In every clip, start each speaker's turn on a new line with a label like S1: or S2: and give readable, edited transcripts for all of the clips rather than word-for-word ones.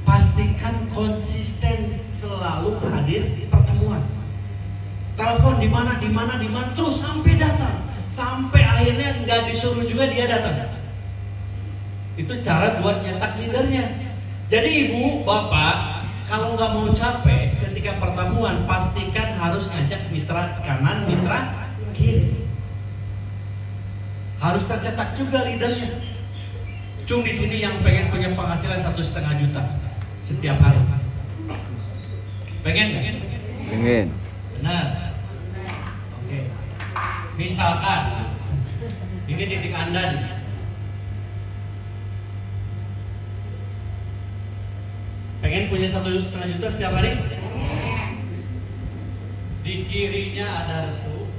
S1: pastikan konsisten selalu hadir di pertemuan. Telepon di mana, terus sampai datang, sampai akhirnya nggak disuruh juga dia datang. Itu cara buat nyetak leadernya. Jadi ibu, bapak, kalau nggak mau capek ketika pertemuan, pastikan harus ngajak mitra kanan, mitra kiri. Harus tercetak juga leadernya. Cung di sini yang pengen punya penghasilan 1,5 juta setiap hari. Pengen nggak?
S2: Pengen.
S1: Benar. Oke. Misalkan ini titik Anda nih. Pengen punya 1,5 juta setiap hari? Di kirinya ada Restu,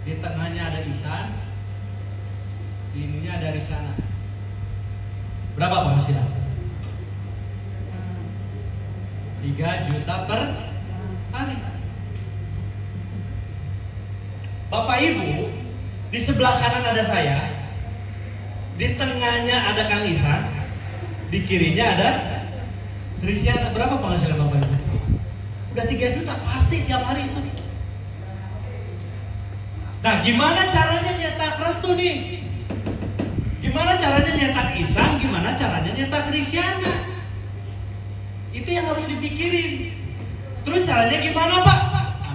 S1: di tengahnya ada Isan, di ininya ada Risana. Berapa penghasilan? 3 juta per hari. Bapak Ibu, di sebelah kanan ada saya, di tengahnya ada Kang Isan, di kirinya ada Risiana. Berapa penghasilan Bapak Ibu? Udah 3 juta pasti tiap hari itu. Nah, gimana caranya nyetak Restu nih? Gimana caranya nyetak Isan? Gimana caranya nyetak Risiana? Itu yang harus dipikirin. Terus caranya gimana Pak?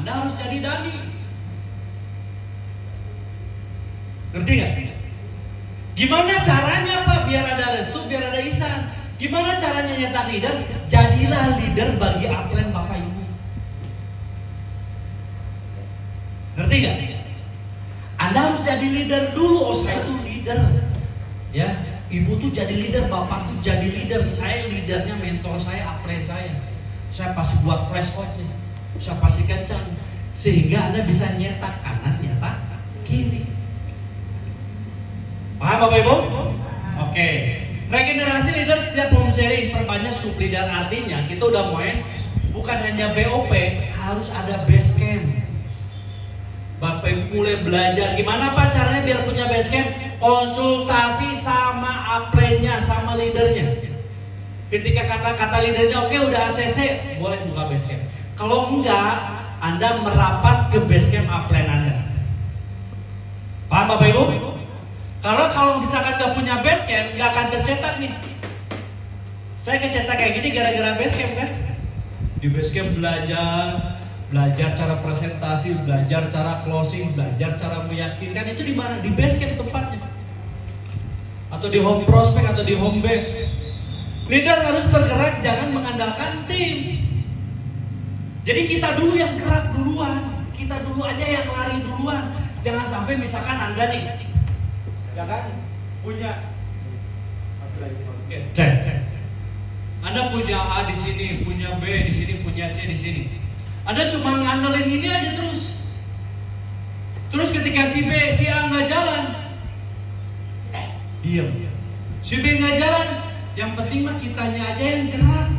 S1: Anda harus jadi Dani. Ngerti gak? Gimana caranya Pak biar ada Restu, biar ada Isan? Gimana caranya nyetak leader? Jadilah leader bagi upline Bapak Ibu. Ngerti gak? Anda harus jadi leader dulu. Oh, saya tuh leader. Ya, ibu tuh jadi leader, bapak tuh jadi leader. Saya leadernya, mentor saya, upline saya. Saya pasti buat flash out nih. Saya pasti kencang. Sehingga Anda bisa nyetak kanan, nyetak kiri. Paham Bapak Ibu? Oke. Regenerasi leader setiap home sharing, perbanyak sub leader. Artinya kita udah main bukan hanya BOP, harus ada base camp. Bapak Ibu mulai belajar gimana Pak caranya biar punya base camp. Konsultasi sama upline-nya, sama leadernya. Ketika kata-kata leadernya oke udah ACC, boleh buka base camp. Kalau enggak, Anda merapat ke base camp upline Anda. Paham Bapak Ibu? Kalau misalkan nggak punya base camp, nggak akan tercetak nih. Saya kecetak kayak gini gara-gara base camp kan. Di base camp belajar cara presentasi, belajar cara closing, belajar cara meyakinkan. Itu di mana? Di base camp tempatnya. Atau di home prospect atau di home base. Leader harus bergerak, jangan mengandalkan tim. Jadi kita dulu yang gerak duluan, kita dulu aja yang lari duluan. Jangan sampai misalkan Anda nih, ya kan, punya cek. Anda punya A di sini, punya B di sini, punya C di sini. Anda cuma ngandelin ini aja terus. Terus ketika si B, si A nggak jalan, diam. Si B nggak jalan, yang penting mah kitanya aja yang gerak.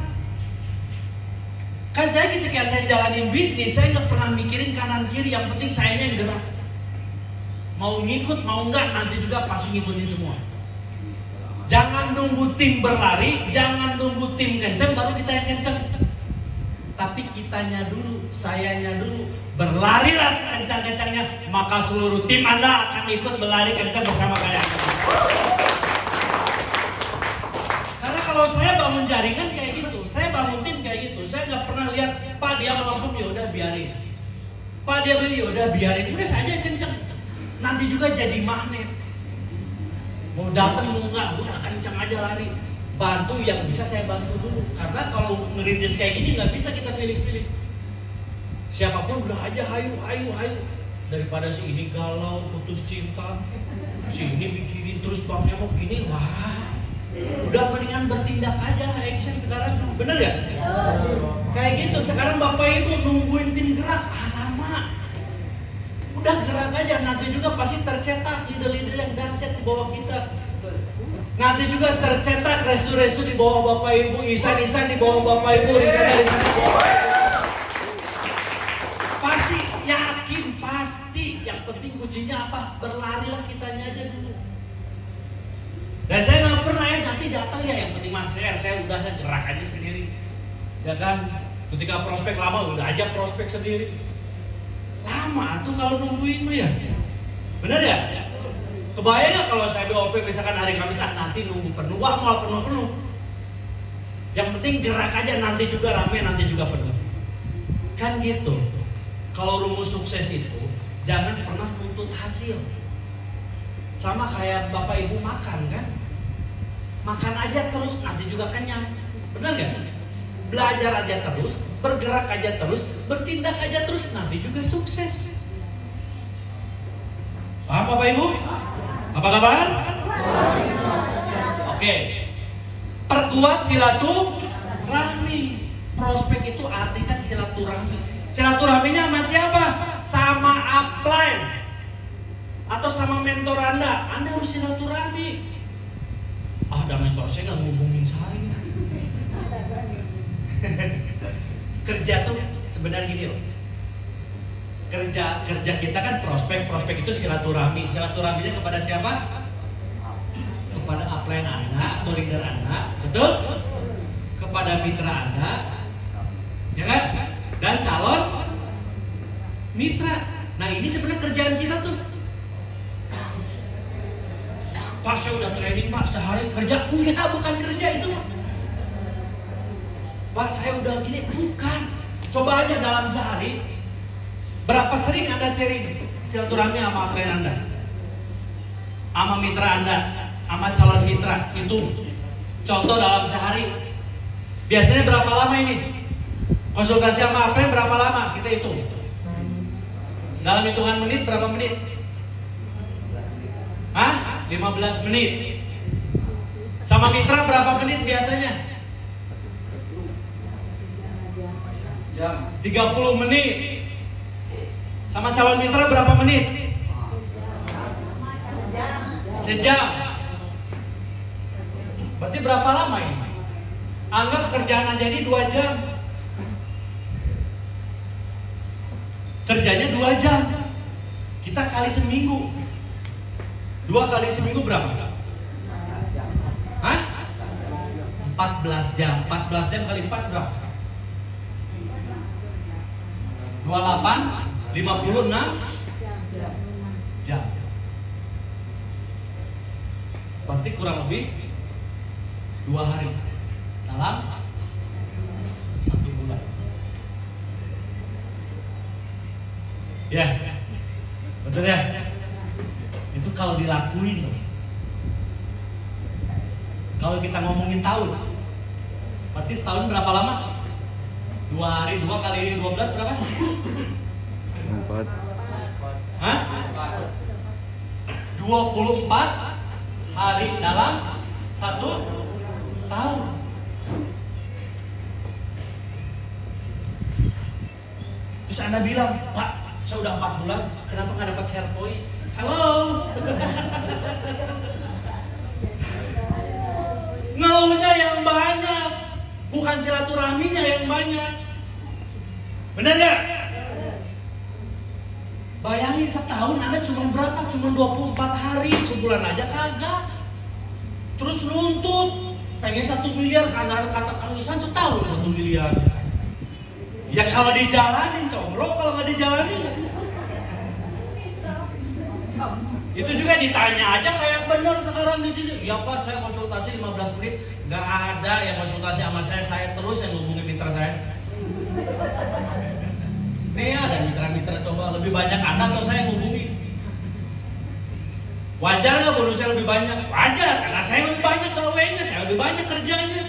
S1: Kan saya ketika saya jalanin bisnis, saya nggak pernah mikirin kanan kiri, yang penting saya yang gerak. Mau ngikut, mau enggak, nanti juga pasti ngikutin semua. Jangan nunggu tim berlari, jangan nunggu tim kenceng, baru kita yang kenceng. Tapi kitanya dulu, sayanya dulu, berlarilah sekencang-kencangnya, maka seluruh tim Anda akan ikut berlari kencang bersama kalian. Karena kalau saya bangun jaringan kayak gitu, saya bangun tim kayak gitu, saya nggak pernah lihat Pak dia melempem, ya udah biarin. Pak dia beli, ya udah biarin, udah saja kencang. Nanti juga jadi magnet. Mau datang mau nggak, udah kencang aja lari. Bantu yang bisa saya bantu dulu. Karena kalau ngerintis kayak gini nggak bisa kita pilih-pilih. Siapapun udah aja hayu. Daripada si ini galau, putus cinta, si ini mikirin terus bangnya mau gini, wah. Udah mendingan bertindak aja, action sekarang. Bener ya? Kayak gitu. Sekarang Bapak Ibu nungguin tim gerak, lama. Udah gerak aja, nanti juga pasti tercetak leader-leader yang dahsyat di bawah kita. Nanti juga tercetak restu-restu di bawah Bapak Ibu, Isan-Isan di bawah Bapak Ibu, Risan di bawah Bapak Ibu. Pasti, yakin, pasti. Yang penting kuncinya apa? Berlarilah kitanya aja dulu. Dan saya nggak pernah nanti datang ya, yang penting Mas saya udah saya gerak aja sendiri. Ya kan? Ketika prospek lama udah aja prospek sendiri. Lama tuh kalau nungguin mah ya. Bener ya? Kebayang nggak kalau saya BOP misalkan hari Kamis nanti nunggu penuh, wah mau penuh. Yang penting gerak aja, nanti juga rame, nanti juga penuh. Kan gitu. Kalau rumus sukses itu jangan pernah nuntut hasil. Sama kayak bapak ibu makan kan? Makan aja terus, nanti juga kenyang. Benar gak? Belajar aja terus, bergerak aja terus, bertindak aja terus, nanti juga sukses. Paham Bapak Ibu? Apa kabar? Oke. Perkuat silaturahmi. Prospek itu artinya silaturahmi. Silaturahminya sama siapa? Sama upline atau sama mentor Anda. Anda harus silaturahmi. Ada mentor saya nggak ngubungin saya. Kerja tuh sebenarnya gini loh. Kerja kita kan prospek itu silaturahmi. Silaturahminya kepada siapa? Kepada upline Anda atau leader Anda, betul? Kepada mitra Anda, ya kan? Dan calon mitra. Nah ini sebenarnya kerjaan kita tuh. Pak saya udah training Pak sehari kerja, enggak, bukan kerja itu. Pak saya udah gini, bukan. Coba aja dalam sehari berapa sering Anda sharing silaturahmi sama klien Anda, sama mitra Anda, sama calon mitra. Itu contoh dalam sehari. Biasanya berapa lama ini? Konsultasi sama klien berapa lama? Kita hitung. Dalam hitungan menit berapa menit? Hah? 15 menit. Sama mitra berapa menit biasanya? 30 menit. Sama calon mitra berapa menit? Sejam. Berarti berapa lama ini? Anggap kerjaan aja ini 2 jam. Kerjanya 2 jam. Kita kali seminggu. 2 kali seminggu berapa? Hah? 14 jam. 14 jam kali 4 berapa? 28, 56 jam. Berarti kurang lebih 2 hari dalam 1 bulan. Ya, betul ya? Itu kalau dilakuin loh. Kalau kita ngomongin tahun, berarti setahun berapa lama? 2 hari, 2 kali 12 berapa?
S2: 4.
S1: Hah? 24 hari dalam 1 tahun. Terus Anda bilang, Pak, saya udah 4 bulan, kenapa nggak dapat share point? Halo. Ngeluhnya yang banyak, bukan silaturahminya yang banyak. Benar ya? Bayangin setahun Anda cuma berapa? Cuma 24 hari, sebulan aja kagak. Terus nuntut, pengen 1 miliar, karena kata Kang Isan setahun 1 miliar. Ya kalau dijalanin, combro, kalau nggak dijalanin. Itu juga ditanya aja kayak bener sekarang di sini. Ya Pak, saya konsultasi 15 menit, nggak ada yang konsultasi sama saya terus yang hubungi mitra saya. Nih ada mitra-mitra, coba lebih banyak Anda atau saya yang hubungi? Wajar nggak bonusnya lebih banyak? Wajar, karena saya lebih banyak gawe-nya, saya lebih banyak kerjanya.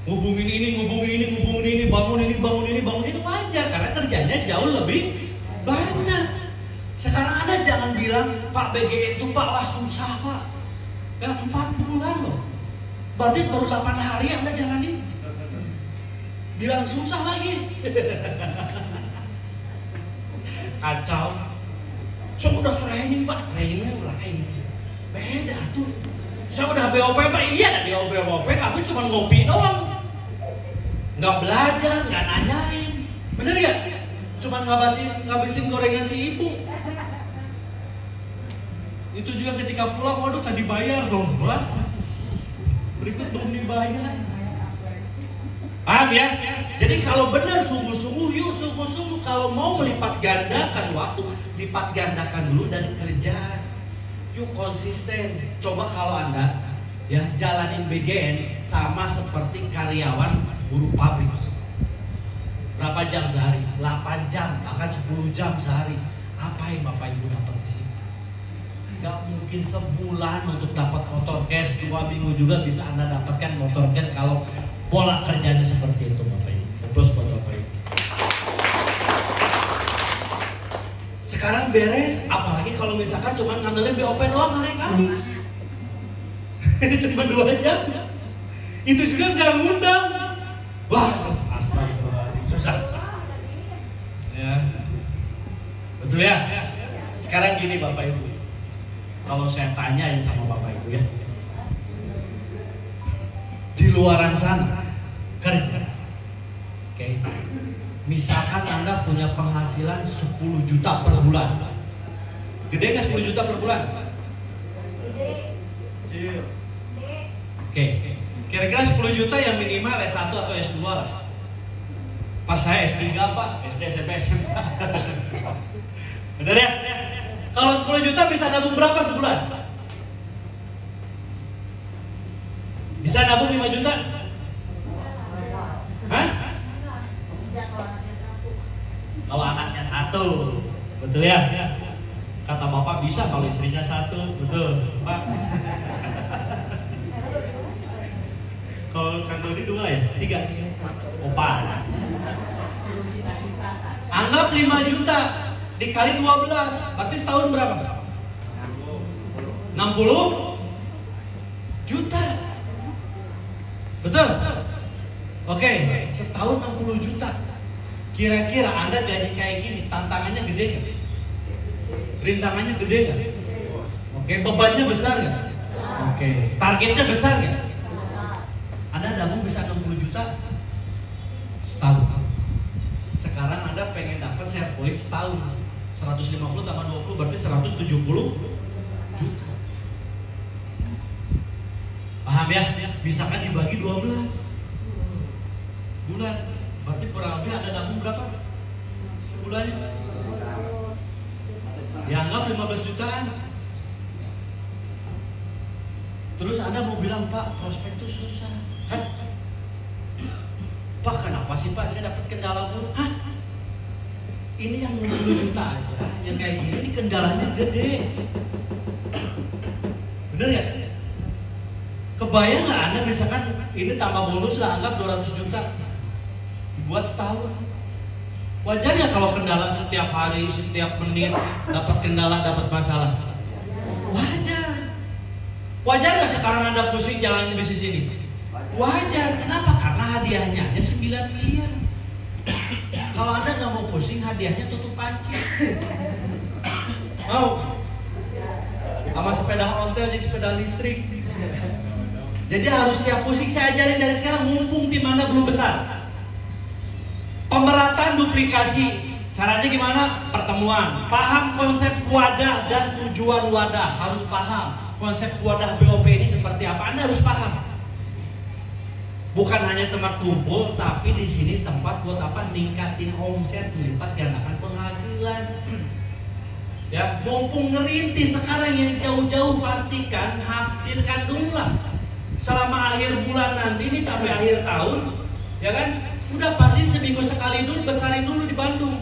S1: Ngubungin ini, bangun ini, wajar karena kerjanya jauh lebih banyak. Sekarang Anda jangan bilang, Pak BG itu Pak, wah susah Pak. Ya 4 bulan loh. Berarti baru 8 hari Anda jalanin. Bilang susah lagi. Kacau. Saya udah training Pak, trainingnya lain. Beda tuh. Saya udah BOP Pak, iya di BOP, aku cuma ngopi doang. Nggak belajar, nggak nanyain. Bener ya? Cuma ngabisin gorengan si ibu. Itu juga ketika pulang, waduh saya dibayar dong, Pak. berikut belum dibayar. Paham ya? Jadi kalau benar sungguh-sungguh, yuk sungguh-sungguh kalau mau melipat gandakan waktu, lipat gandakan dulu dari kerjaan. Yuk konsisten. Coba kalau Anda ya jalanin BGN sama seperti karyawan buruh pabrik. Berapa jam sehari? 8 jam, bahkan 10 jam sehari. Apa yang Bapak Ibu dapat di sini? Gak mungkin sebulan untuk dapat motor cash, 2 minggu juga bisa Anda dapatkan motor cash kalau pola kerjanya seperti itu Bapak Ibu. Terus buat Bapak Ibu. Sekarang beres, apalagi kalau misalkan cuma ngandelin BOP doang hari Kamis. Cuma 2 jam. Itu juga nggak ngundang. Wah, astagfirullahaladzim, susah. Ya. Betul ya? Sekarang gini Bapak Ibu. Kalau saya tanya ya sama Bapak Ibu ya. Di luaran sana kerja. Oke. Misalkan Anda punya penghasilan 10 juta per bulan. Gede nggak 10 juta per bulan? Gede. Oke. Kira-kira 10 juta yang minimal S1 atau S2 lah. Pas saya S3 Pak, SD, SMP, SMA. Benar ya? Kalau 10 juta bisa nabung berapa sebulan? Bisa nabung 5 juta? Hah? Kalau anaknya 1, betul ya? Kata Bapak bisa kalau istrinya 1, betul Pak. Kalau Kang Dodi 2 ya? 3? Opa. Anggap 5 juta dikali 12, berarti setahun berapa? 60 juta. Betul? Oke, setahun 60 juta. Kira-kira Anda gaji kayak gini, tantangannya gede nggak? Rintangannya gede nggak? Oke, bebannya besar nggak? Oke, targetnya besar nggak? Anda nabung bisa 60 juta setahun. Sekarang Anda pengen dapat share point setahun, 150 tambah 20 berarti 170 juta. Paham ya? Misalkan dibagi 12 bulan, berarti kurang lebih Anda nabung berapa sebulannya? Dianggap 15 jutaan. Terus Anda mau bilang, Pak, prospek itu susah. Hah? Pak, kenapa sih Pak saya dapat kendala buruk? Hah? Ini yang 60 juta aja, yang kayak gini ini kendalanya gede. Bener ya? Kebayang nggak Anda misalkan ini tambah bonus lah, anggap 200 juta buat setahun. Wajar ya kalau kendala setiap hari, setiap menit dapat kendala, dapat masalah? Wajar. Wajar nggak sekarang Anda pusing jalan bisnis ini? Wajar. Kenapa? Karena hadiahnya hanya 9 miliar. Kalau Anda nggak mau pusing, hadiahnya tutup panci. Mau? Sama sepeda ontel jadi sepeda listrik. Jadi harus siap pusing. Saya ajarin dari sekarang, mumpung tim Anda belum besar. Pemerataan duplikasi. Caranya gimana? Pertemuan. Paham konsep wadah dan tujuan wadah. Harus paham konsep wadah BOP ini seperti apa. Anda harus paham. Bukan hanya tempat kumpul, tapi di sini tempat buat apa? Ningkatin omset, melipat gandakan penghasilan. Ya, mumpung ngerintis sekarang yang jauh-jauh, pastikan hadirkan dulu lah. Selama akhir bulan nanti ini sampai akhir tahun, ya kan? Udah pasin seminggu sekali dulu, besarin dulu di Bandung,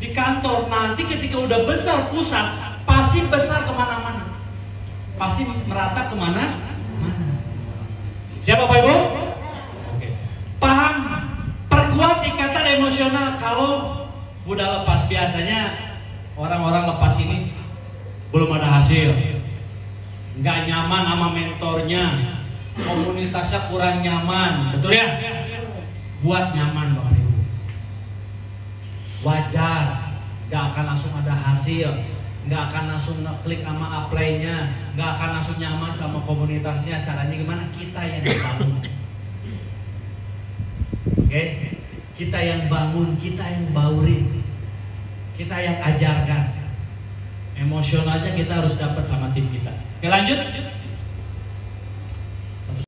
S1: di kantor. Nanti ketika udah besar pusat, pasti besar kemana-mana, pasti merata kemana-mana. Siapa Bapak Ibu? Oke. Paham? Perkuat ikatan emosional. Kalau udah lepas, biasanya orang-orang lepas ini belum ada hasil, nggak nyaman sama mentornya, komunitasnya kurang nyaman, betul ya? Buat nyaman Bapak Ibu. Wajar, nggak akan langsung ada hasil, nggak akan langsung ngeklik sama apply-nya, nggak akan langsung nyaman sama komunitasnya. Caranya gimana? Kita yang bangun. Oke? Kita yang bangun, kita yang baurin, kita yang ajarkan. Emosionalnya kita harus dapat sama tim kita. Oke, lanjut.